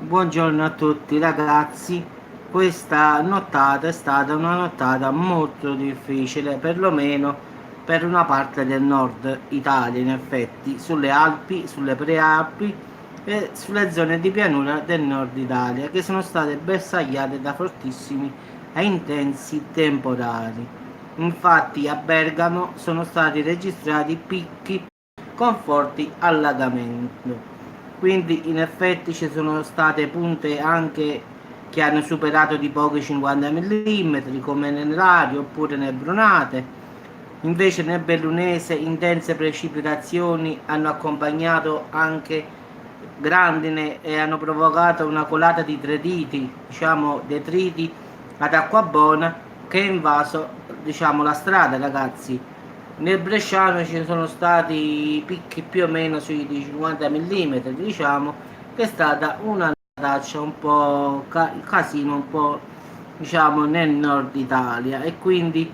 Buongiorno a tutti ragazzi, questa nottata è stata una nottata molto difficile, perlomeno per una parte del nord Italia, in effetti, sulle Alpi, sulle prealpi e sulle zone di pianura del nord Italia, che sono state bersagliate da fortissimi e intensi temporali. Infatti a Bergamo sono stati registrati picchi con forti allagamenti. Quindi in effetti ci sono state punte anche che hanno superato di pochi 50 mm, come nel Lario oppure nel Brunate. Invece nel Bellunese intense precipitazioni hanno accompagnato anche grandine e hanno provocato una colata di detriti, diciamo detriti ad acqua buona che ha invaso, diciamo, la strada, ragazzi. Nel Bresciano ci sono stati picchi più o meno sui 50 mm, diciamo, che è stata una taccia un po' casino, un po', diciamo, nel nord Italia, e quindi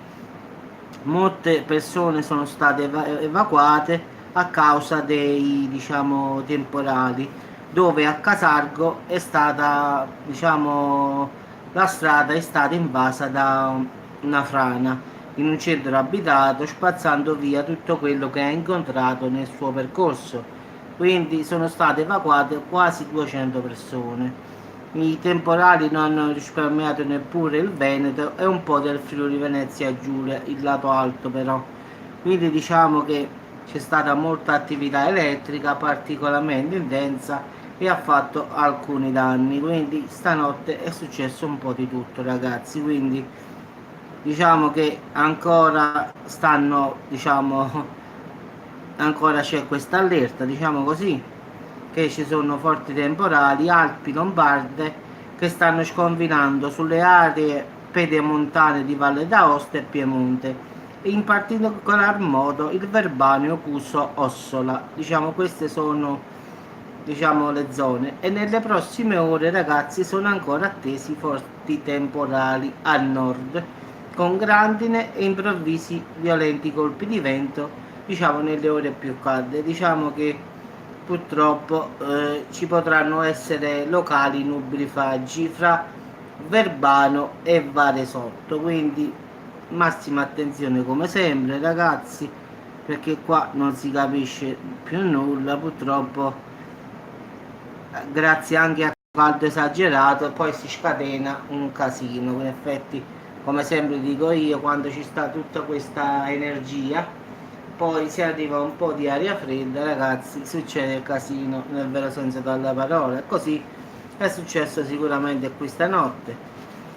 molte persone sono state evacuate a causa dei, diciamo, temporali, dove a Casargo è stata, diciamo, la strada è stata invasa da una frana in un centro abitato, spazzando via tutto quello che ha incontrato nel suo percorso. Quindi sono state evacuate quasi 200 persone. I temporali non hanno risparmiato neppure il Veneto e un po' del Friuli Venezia Giulia, il lato alto però. Quindi diciamo che c'è stata molta attività elettrica particolarmente intensa e ha fatto alcuni danni. Quindi stanotte è successo un po' di tutto, ragazzi. Quindi diciamo che ancora stanno, diciamo, ancora c'è questa allerta, diciamo così, che ci sono forti temporali Alpi Lombarde che stanno sconfinando sulle aree pedemontane di Valle d'Aosta e Piemonte, e in particolar modo il Verbano, Cuso, Ossola. Diciamo queste sono, diciamo, le zone, e nelle prossime ore, ragazzi, sono ancora attesi forti temporali al nord con grandine e improvvisi violenti colpi di vento, diciamo, nelle ore più calde. Diciamo che purtroppo ci potranno essere locali nubifragi fra Verbano e Varesotto, quindi massima attenzione come sempre, ragazzi, perché qua non si capisce più nulla purtroppo, grazie anche a caldo esagerato, e poi si scatena un casino. In effetti, come sempre dico io, quando ci sta tutta questa energia, poi si arriva un po' di aria fredda, ragazzi, succede il casino nel vero senso della parola. E così è successo sicuramente questa notte.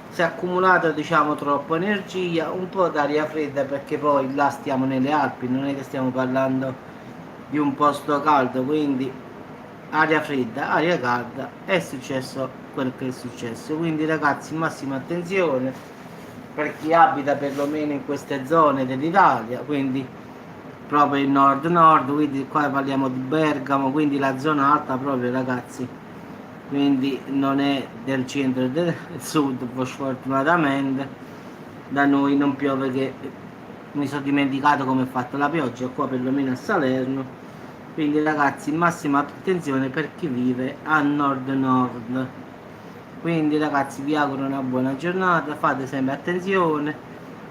Si è accumulato, diciamo, troppa energia, un po' d'aria fredda, perché poi là stiamo nelle Alpi, non è che stiamo parlando di un posto caldo, quindi aria fredda, aria calda, è successo quel che è successo. Quindi ragazzi, massima attenzione per chi abita perlomeno in queste zone dell'Italia, quindi proprio il nord-nord, quindi qua parliamo di Bergamo, quindi la zona alta proprio, ragazzi, quindi non è del centro e del sud, sfortunatamente. Da noi non piove, che mi sono dimenticato come è fatta la pioggia qua perlomeno a Salerno. Quindi ragazzi, massima attenzione per chi vive a nord-nord. Quindi ragazzi, vi auguro una buona giornata, fate sempre attenzione.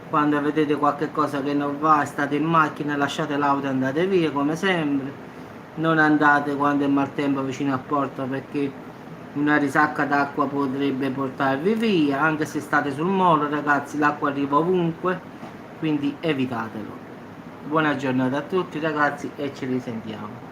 Quando vedete qualche cosa che non va, state in macchina, lasciate l'auto e andate via come sempre. Non andate quando è maltempo vicino a porto, perché una risacca d'acqua potrebbe portarvi via. Anche se state sul molo, ragazzi, l'acqua arriva ovunque, quindi evitatelo. Buona giornata a tutti, ragazzi, e ci risentiamo.